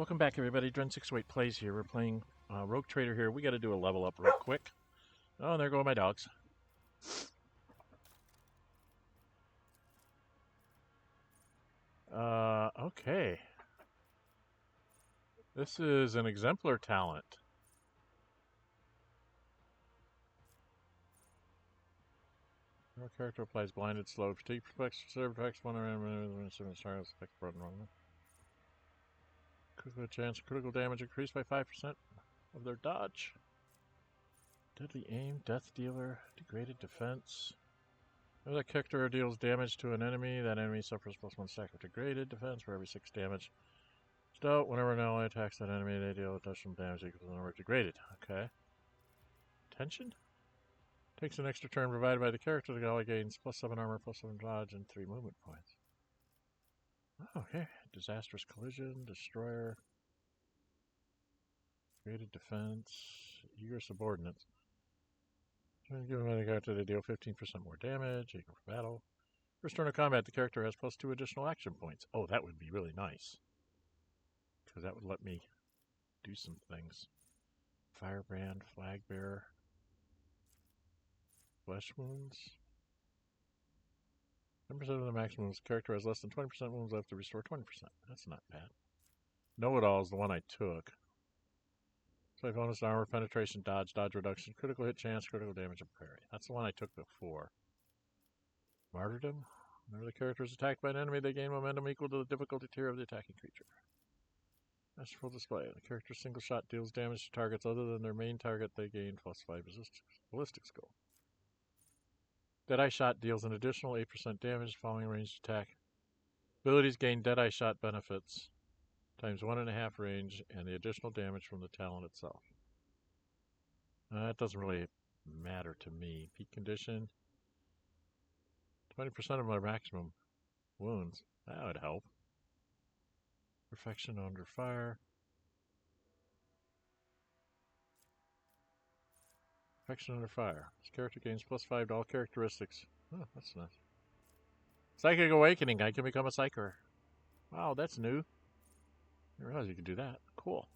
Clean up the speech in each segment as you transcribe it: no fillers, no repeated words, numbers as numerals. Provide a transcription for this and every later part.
Welcome back, everybody. Dren608 Plays here. We're playing Rogue Trader here. We got to do a level up real quick. Oh, and there go my dogs. Okay. This is an exemplar talent. Your character applies blinded, slow, fatigue, perplexed, serve, effects, one around, critical chance, critical damage increased by 5% of their dodge. Deadly aim, death dealer, degraded defense. If that character deals damage to an enemy, that enemy suffers +1 stack of degraded defense for every 6 damage. Dealt whenever an ally attacks that enemy, they deal additional damage equal to the number of degraded. Okay. Tension? Takes an extra turn provided by the character. The ally gains +7 armor, +7 dodge, and 3 movement points. Oh, okay. Disastrous collision, destroyer, degraded defense, eager subordinates. Given by the character, they deal 15% more damage, equal for battle. First turn of combat, the character has +2 additional action points. Oh, that would be really nice. Because that would let me do some things. Firebrand, flag bearer, flesh wounds. 10% of the maximum wounds. The character has less than 20% wounds left to restore 20%. That's not bad. Know-it-all is the one I took. So bonus armor, penetration, dodge, dodge reduction, critical hit chance, critical damage, and parry. That's the one I took before. Martyrdom. Whenever the character is attacked by an enemy, they gain momentum equal to the difficulty tier of the attacking creature. Masterful display. The character's single shot deals damage to targets other than their main target. They gain +5 ballistic skill. Deadeye shot deals an additional 8% damage following a ranged attack. Abilities gain Deadeye shot benefits times 1.5 range and the additional damage from the talent itself. That doesn't really matter to me. Peak condition. 20% of my maximum wounds. That would help. Perfection under fire. Perfection under fire. This character gains +5 to all characteristics. Oh, that's nice. Psychic Awakening. I can become a Psyker. Wow, that's new. I didn't realize you could do that. Cool.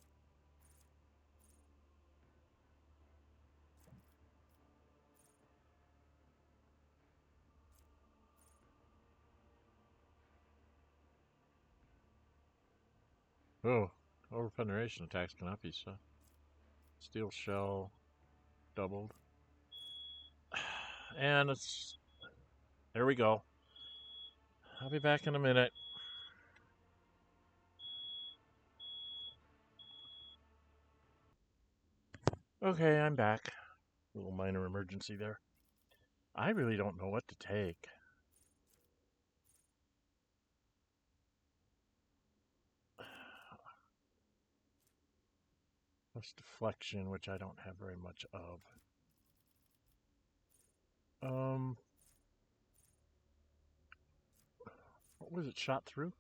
Oh, over-penetration attacks cannot be shot. Steel shell doubled. And it's... There we go. I'll be back in a minute. Okay, I'm back. A little minor emergency there. I really don't know what to take. Plus deflection, which I don't have very much of. What was it? Shot through?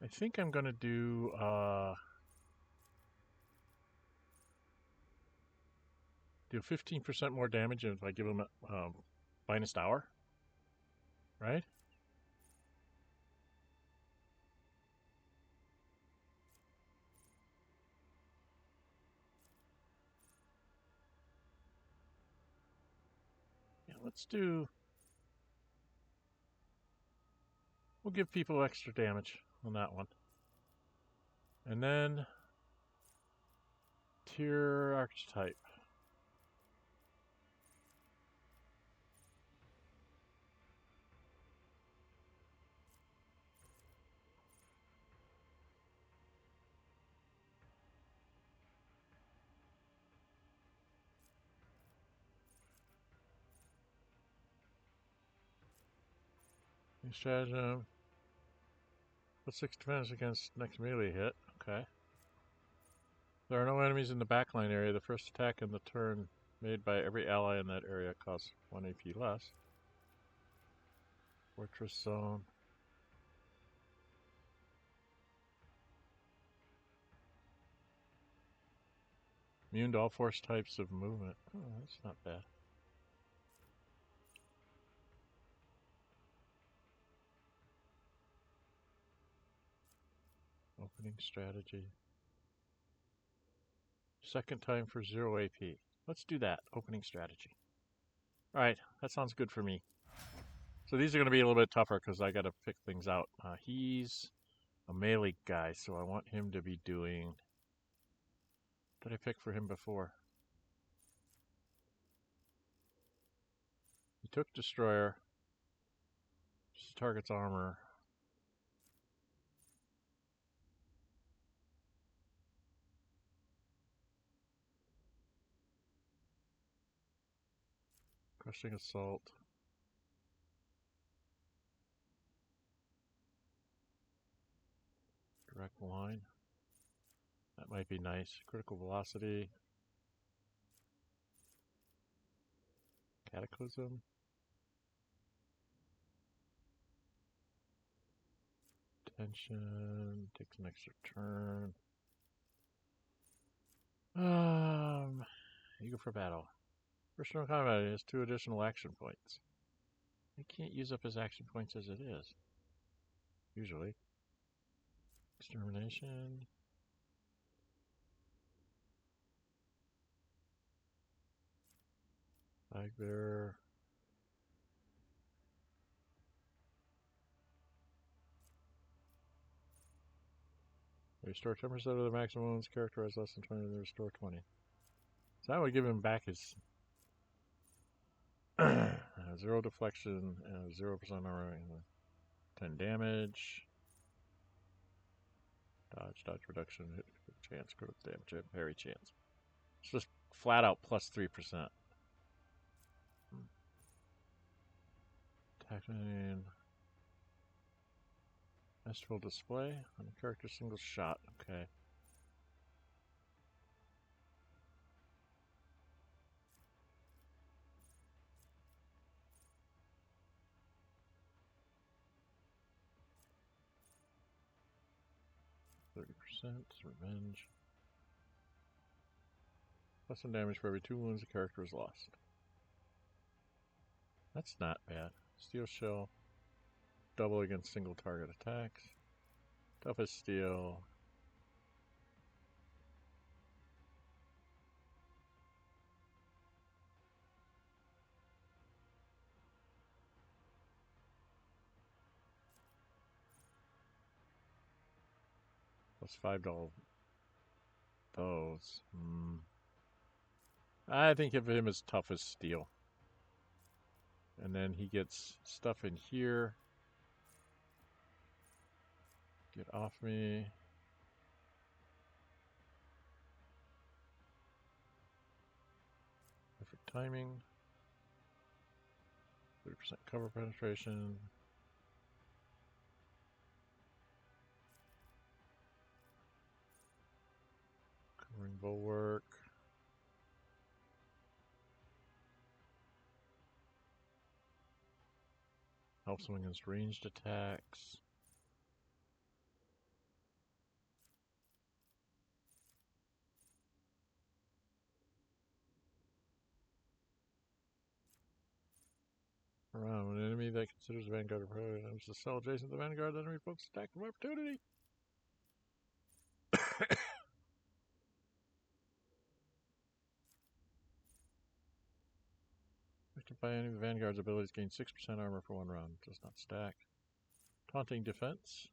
I think I'm going to do do 15% more damage if I give him a finest hour, right? Yeah, let's do... We'll give people extra damage on that one. And then tier archetype. New stratagem. Put 6 defense against next melee hit. Okay. There are no enemies in the backline area. The first attack in the turn made by every ally in that area costs 1 AP less. Fortress zone. Immune to all force types of movement. Oh, that's not bad. Opening strategy. Second time for 0 AP. Let's do that. Opening strategy. Alright, that sounds good for me. So these are going to be a little bit tougher because I got to pick things out. He's a melee guy, so I want him to be doing... What did I pick for him before? He took Destroyer. Just targets armor. Crushing Assault. Direct line. That might be nice. Critical Velocity. Cataclysm. Tension. Takes an extra turn. Eager for battle. First round combat has 2 additional action points. He can't use up his action points as it is. Usually. Extermination. Flag Bearer. Restore 10% of the maximum wounds. Character has less than 20, they restore 20. So that would give him back his 0 deflection and 0% armor, 10 damage. Dodge reduction, hit chance, critical damage, parry chance. It's just flat out plus 3%. Attacking. Astral display on a character single shot. Okay. Revenge. Plus 1 damage for every 2 wounds a character is lost. That's not bad. Steel Shell. Double against single target attacks. Toughest Steel. Plus 5 to those. I think of him as tough as steel. And then he gets stuff in here. Get off me. Perfect timing. 30% cover penetration. Covering bulwark. Helps him against ranged attacks. Around an enemy that considers a vanguard opponent attempts to sell adjacent to the vanguard, the enemy folks attack from opportunity. Affected by any of the vanguard's abilities, gain 6% armor for 1 round. Does not stack. Taunting defense.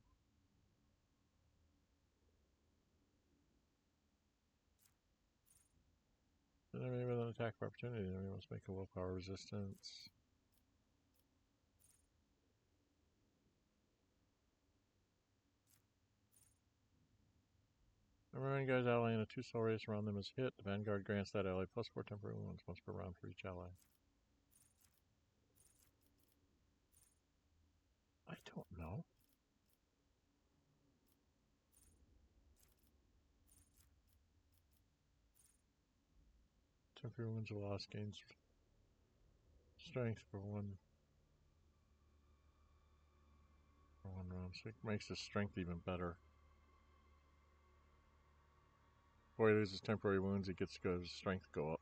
The enemy with an attack of opportunity, the enemy must make a willpower resistance. The vanguard's ally in a 2-cell race around them is hit. The vanguard grants that ally plus 4 temporary wounds once per round for each ally. I don't know. Temporary wounds are lost, gains strength for one round. So it makes his strength even better. Boy, he loses temporary wounds, he gets to go his strength go up.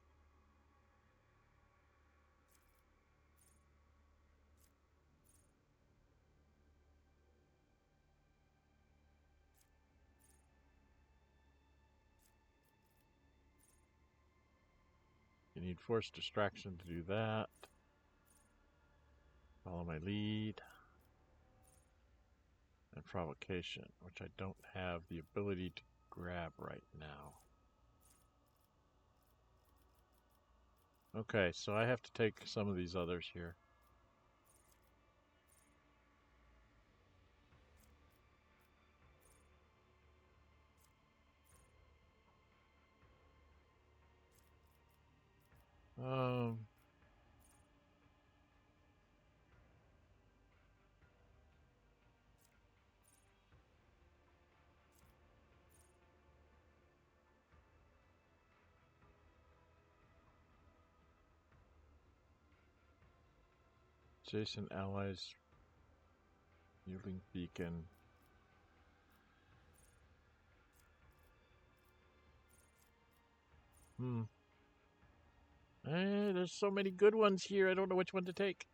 need force distraction to do that. Follow my lead. And provocation, which I don't have the ability to grab right now. Okay, so I have to take some of these others here. Adjacent allies, yielding beacon. There's so many good ones here. I don't know which one to take.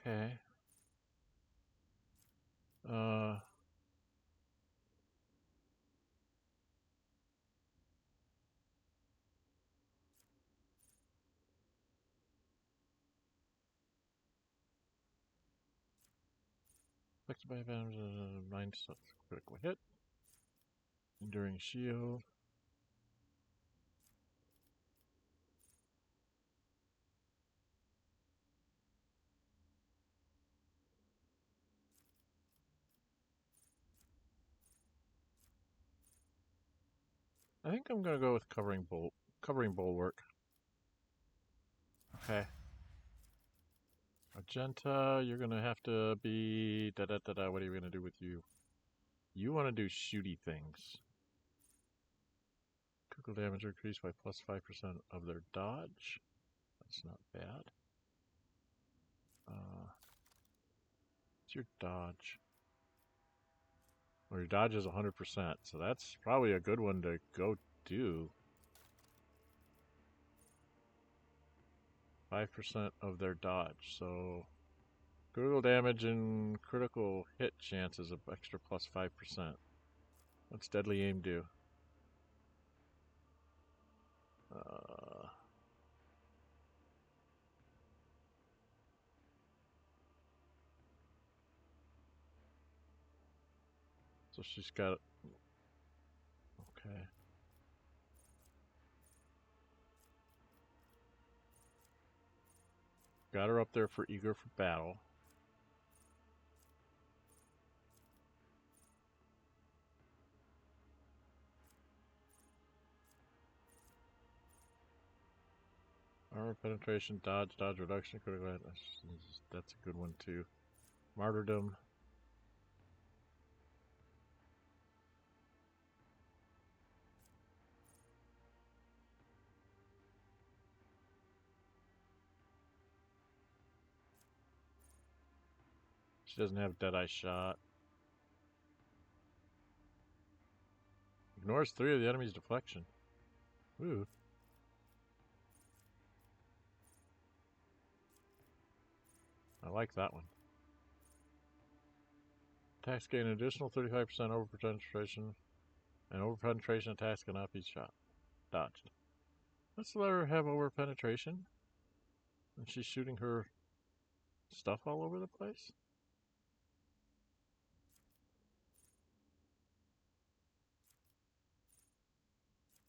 Okay. Affected by advantage, 9 critical hit. Enduring shield. I think I'm gonna go with covering bulwark. Okay. Argenta, you're gonna have to be What are you gonna do with you? You want to do shooty things. Critical damage increased by plus 5% of their dodge. That's not bad. What's your dodge? Well, your dodge is 100%, so that's probably a good one to go do. 5% of their dodge, so critical damage and critical hit chances of extra plus 5%. What's Deadly Aim do? So she's got... Okay. Got her up there for eager for battle. Armor penetration, dodge reduction, critical hit. That's a good one too. Martyrdom. She doesn't have Deadeye Shot. Ignores 3 of the enemy's deflection. Ooh. I like that one. Attacks gain an additional 35% over penetration, and over penetration attacks cannot be dodged. Let's let her have over penetration. And she's shooting her stuff all over the place.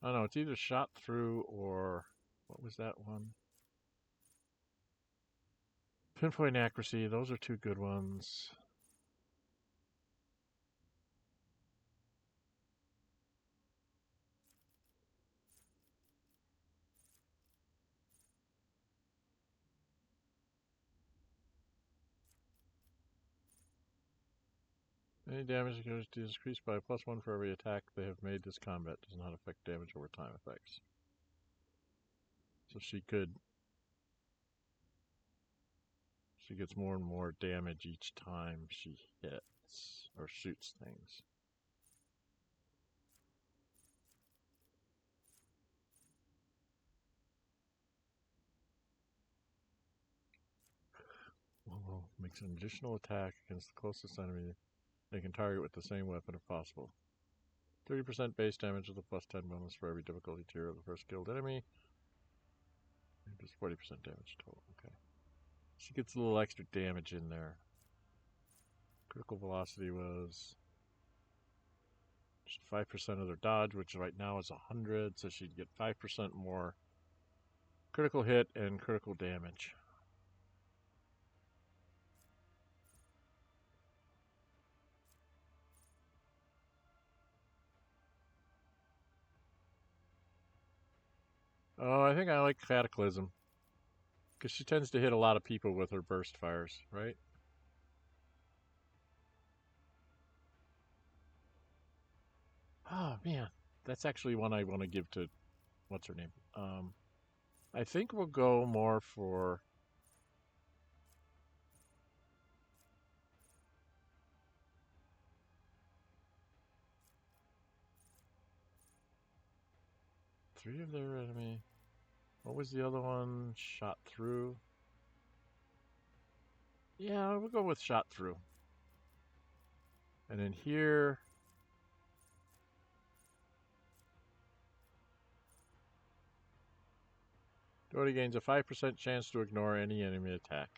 I don't know, it's either shot through or... What was that one? Pinpoint accuracy, those are 2 good ones. Any damage is increased by +1 for every attack they have made this combat. Does not affect damage over time effects. So she could She gets more and more damage each time she hits or shoots things. Well, makes an additional attack against the closest enemy they can target with the same weapon if possible. 30% base damage with a plus 10 bonus for every difficulty tier of the first killed enemy. Just 40% damage total. Okay. She gets a little extra damage in there. Critical velocity was 5% of their dodge, which right now is 100, so she'd get 5% more critical hit and critical damage. Oh, I think I like Cataclysm. Because she tends to hit a lot of people with her burst fires, right? Oh, man. That's actually one I want to give to... What's her name? I think we'll go more for... Three of their enemy. What was the other one? Shot through. Yeah, we'll go with shot through. And then here... Doty gains a 5% chance to ignore any enemy attack.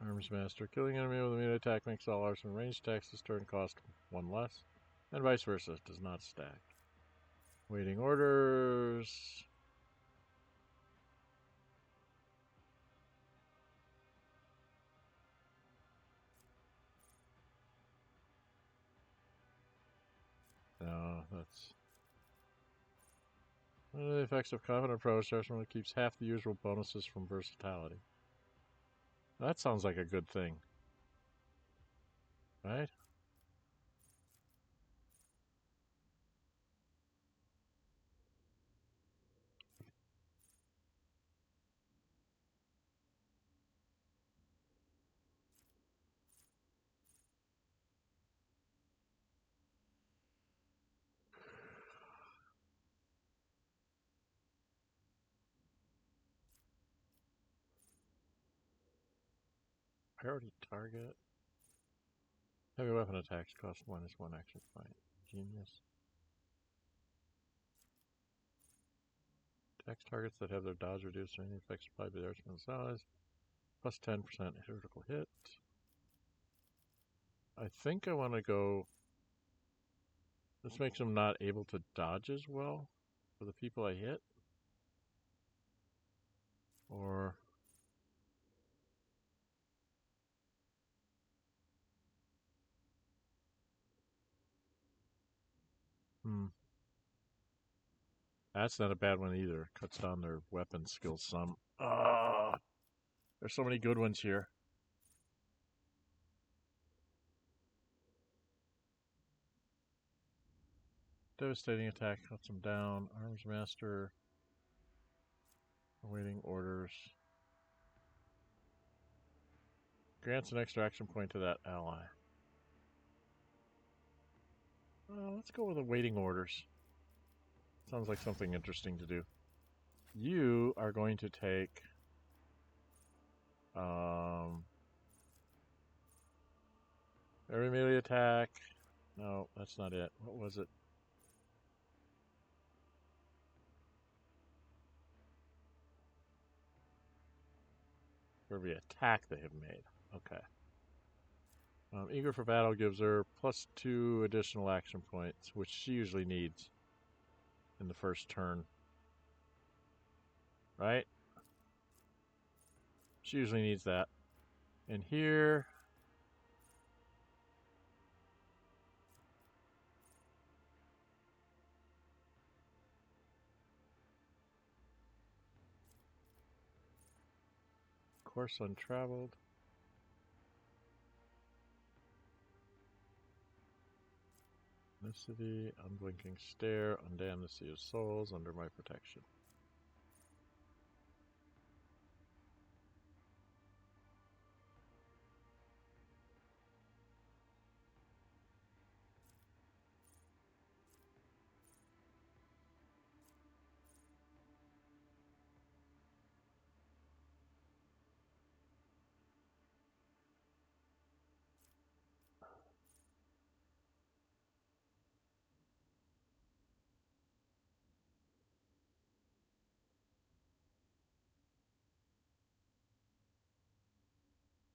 Arms Master. Killing enemy with a melee attack makes all arson ranged attacks this turn cost one less. And vice versa. Does not stack. Waiting orders. No, that's... One of the effects of Confident Approach certainly keeps half the usual bonuses from versatility. That sounds like a good thing. Right? Priority target. Heavy weapon attacks cost -1 action point. Genius. Attacks targets that have their dodge reduced or any effects applied by the archman's size. Plus 10% critical hit. I think I want to go... This makes them not able to dodge as well for the people I hit. Or... That's not a bad one either. Cuts down their weapon skills some. There's so many good ones here. Devastating attack cuts them down. Arms Master. Awaiting orders. Grants an extra action point to that ally. Let's go with awaiting orders. Sounds like something interesting to do. You are going to take... every melee attack. No, that's not it. What was it? For every attack they have made. Okay. Eager for battle gives her +2 additional action points, which she usually needs in the first turn. Right? She usually needs that. And here... Course untraveled. Ethnicity, unblinking stare, undam the sea of souls under my protection.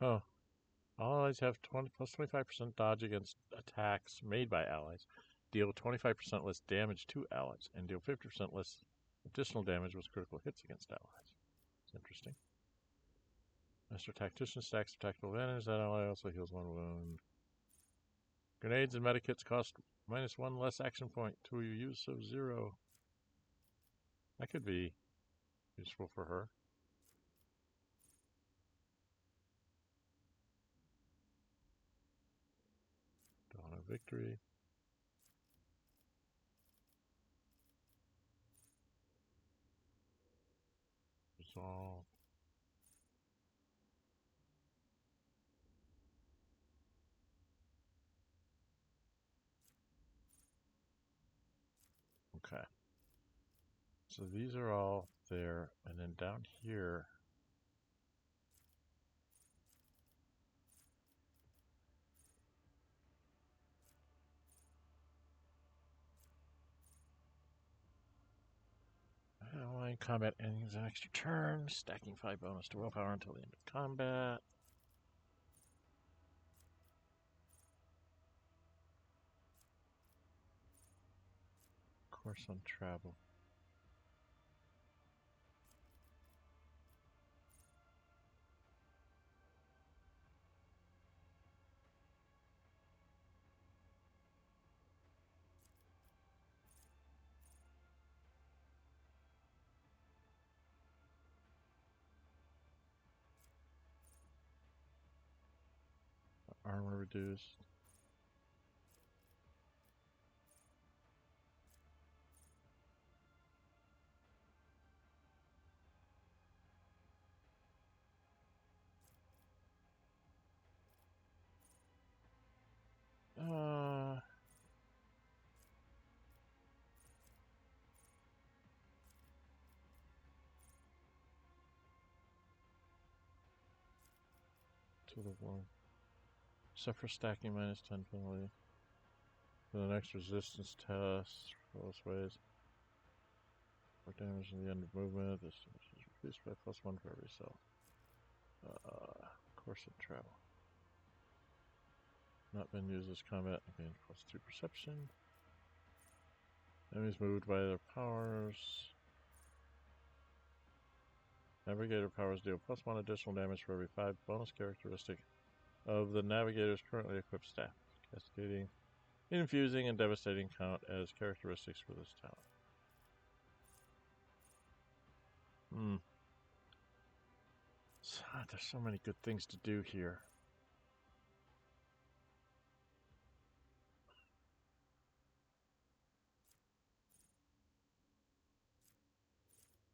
Oh, all allies have plus 25% dodge against attacks made by allies. Deal 25% less damage to allies, and deal 50% less additional damage with critical hits against allies. It's interesting. Master Tactician stacks of tactical advantage. That ally also heals 1 wound. Grenades and medikits cost -1 less action point to use of 0. That could be useful for her. Dawn of Victory. Resolve. Okay. So these are all there, and then down here, ally combat endings an extra turn, stacking 5 bonus to willpower until the end of combat. Course on travel. Armor reduced. To the one. Suffer stacking -10 penalty. For the next resistance test, both ways. For damage in the end of movement, this is reduced by +1 for every cell. Course of travel. Not been used as combat, again, +2 perception. Enemies moved by their powers. Navigator powers deal +1 additional damage for every 5 bonus characteristic of the navigator's currently equipped staff. Cascading, infusing, and devastating count as characteristics for this talent. There's so many good things to do here.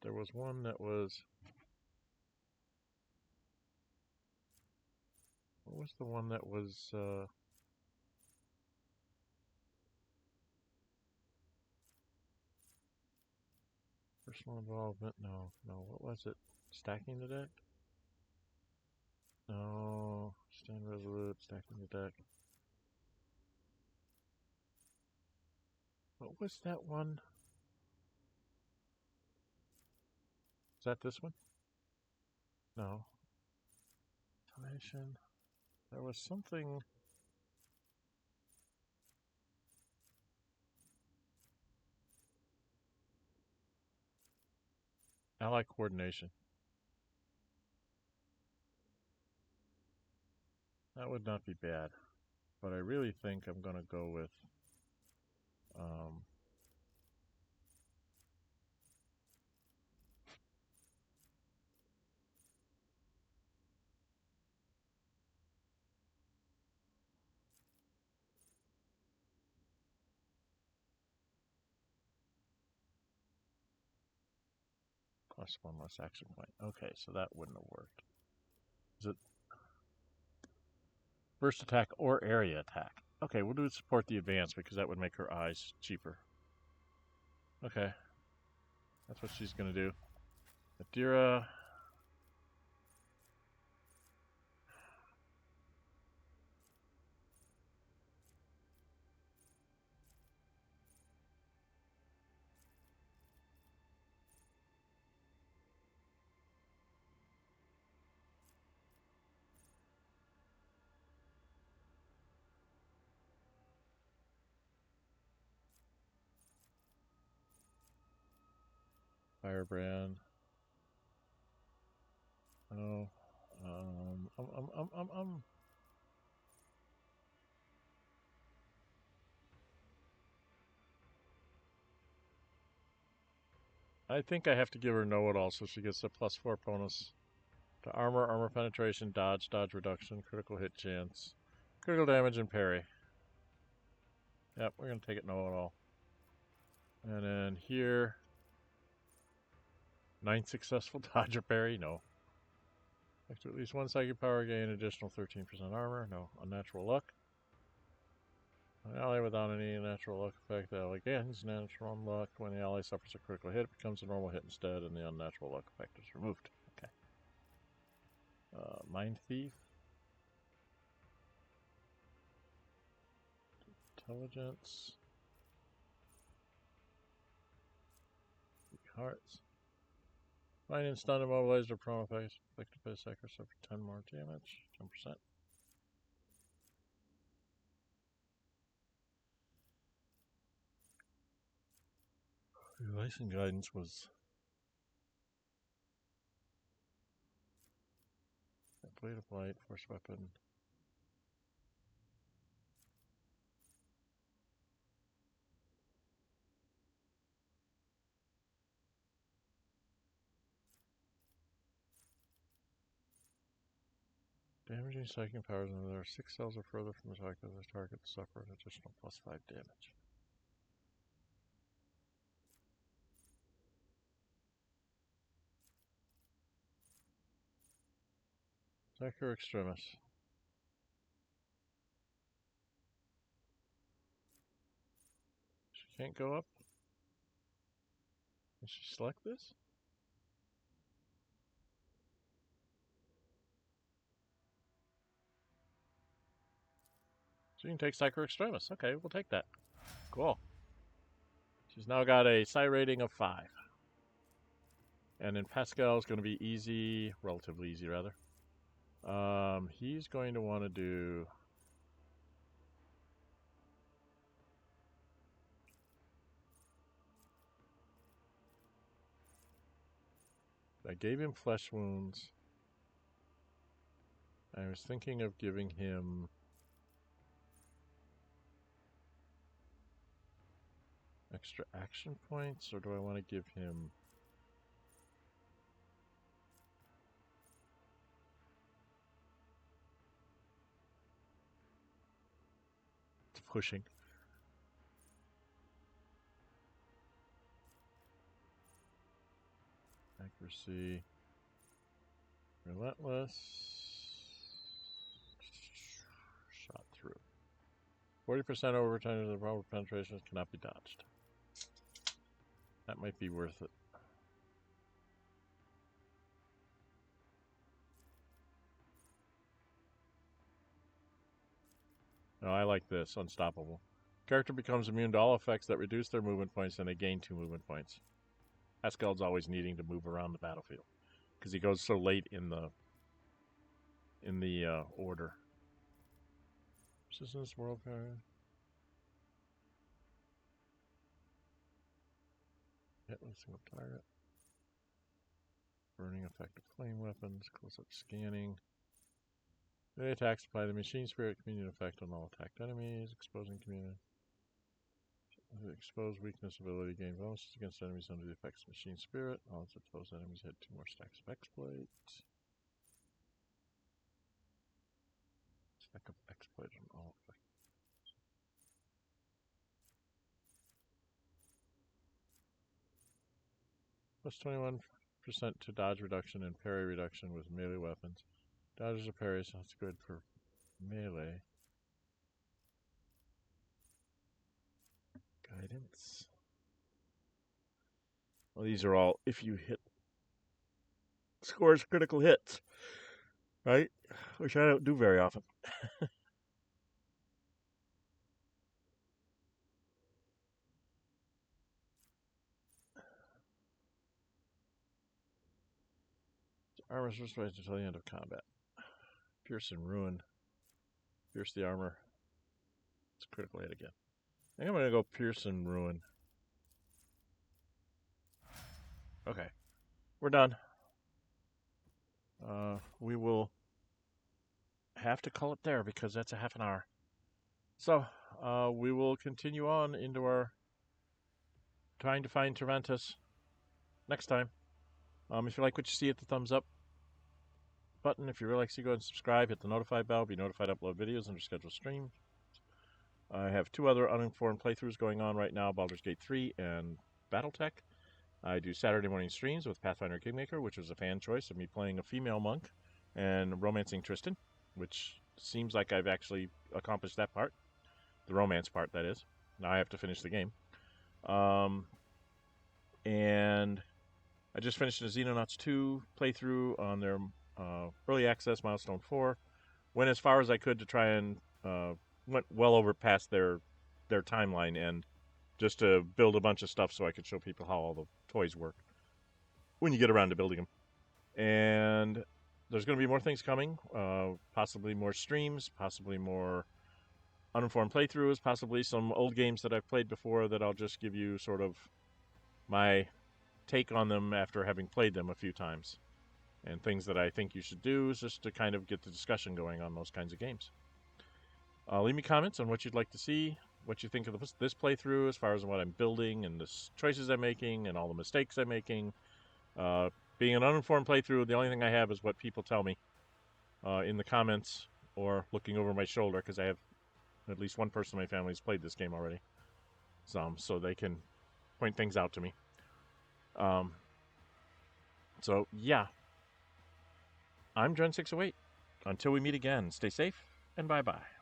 There was one that was... What was the one that was... Personal involvement? No. What was it? Stacking the deck? No. Stand resolute, stacking the deck. What was that one? Is that this one? No. Automation. There was something... Ally coordination. That would not be bad. But I really think I'm going to go with... Plus one less action point. Okay, so that wouldn't have worked. Is it burst attack or area attack? Okay, we'll do support the advance because that would make her eyes cheaper. Okay. That's what she's going to do. Idira. Firebrand. Oh. I think I have to give her know-it-all so she gets a +4 bonus to armor, armor penetration, dodge, dodge reduction, critical hit chance, critical damage, and parry. Yep, we're going to take it know-it-all. And then here, 9 successful dodge or parry? No. Next to at least 1 psychic power gain, additional 13% armor. No. Unnatural luck. An ally without any natural luck effect, the ally gains natural luck. When the ally suffers a critical hit, it becomes a normal hit instead, and the unnatural luck effect is removed. Okay. Mind Thief. Intelligence. Hearts. Find and stun, immobilized, or prone effects. Affected by the sacrifice suffer 10 more damage. 10%. Advice and guidance was Blade of Light, Force Weapon. Damaging psychic powers, and there are 6 cells or further from the target. The target suffer an additional +5 damage. Conqueror Extremis. She can't go up? Can she select this? So you can take Psycho Extremis. Okay, we'll take that. Cool. She's now got a psi rating of 5. And then Pasqal is going to be easy, relatively easy rather. He's going to want to do I gave him flesh wounds. I was thinking of giving him extra action points, or do I want to give him pushing? Accuracy. Relentless. Shot through. 40% overtime of the proper penetration cannot be dodged. That might be worth it. No, I like this. Unstoppable. Character becomes immune to all effects that reduce their movement points, and they gain 2 movement points. Pascal's always needing to move around the battlefield because he goes so late in the order. Resistance, world power. Hit with single target. Burning effect of flame weapons. Close-up scanning. Melee attacks apply the machine spirit communion effect on all attacked enemies. Exposing communion. Exposed weakness ability gain bonuses against enemies under the effects of machine spirit. All its exposed enemies hit 2 more stacks of exploit. Stack of exploit on all effects. Plus 21% 50% to dodge reduction and parry reduction with melee weapons. Dodges or parries, that's good for melee. Guidance. Well, these are all if you hit scores critical hits, right? Which I don't do very often. Armor is restored until the end of combat. Pierce and ruin. Pierce the armor. It's a critical hit again. I think I'm going to go pierce and ruin. Okay. We're done. We will have to call it there because that's a half an hour. So, we will continue on into our trying to find Tormentus next time. If you like what you see, hit the thumbs up button. If you really like to see, go ahead and subscribe. Hit the notify bell. Be notified to upload videos under scheduled stream. I have 2 other uninformed playthroughs going on right now, Baldur's Gate 3 and Battletech. I do Saturday morning streams with Pathfinder Kingmaker, which was a fan choice of me playing a female monk and romancing Tristan, which seems like I've actually accomplished that part. The romance part, that is. Now I have to finish the game. And I just finished a Xenonauts 2 playthrough on their early access milestone 4. Went as far as I could to try and went well over past their timeline and just to build a bunch of stuff so I could show people how all the toys work when you get around to building them. And there's going to be more things coming, possibly more streams, possibly more uninformed playthroughs, possibly some old games that I've played before that I'll just give you sort of my take on them after having played them a few times. And things that I think you should do is just to kind of get the discussion going on those kinds of games. Leave me comments on what you'd like to see, what you think of this playthrough as far as what I'm building and the choices I'm making and all the mistakes I'm making. Being an uninformed playthrough, the only thing I have is what people tell me in the comments or looking over my shoulder, because I have at least one person in my family who's played this game already. So they can point things out to me. So, yeah. I'm Dren608. Until we meet again, stay safe and bye-bye.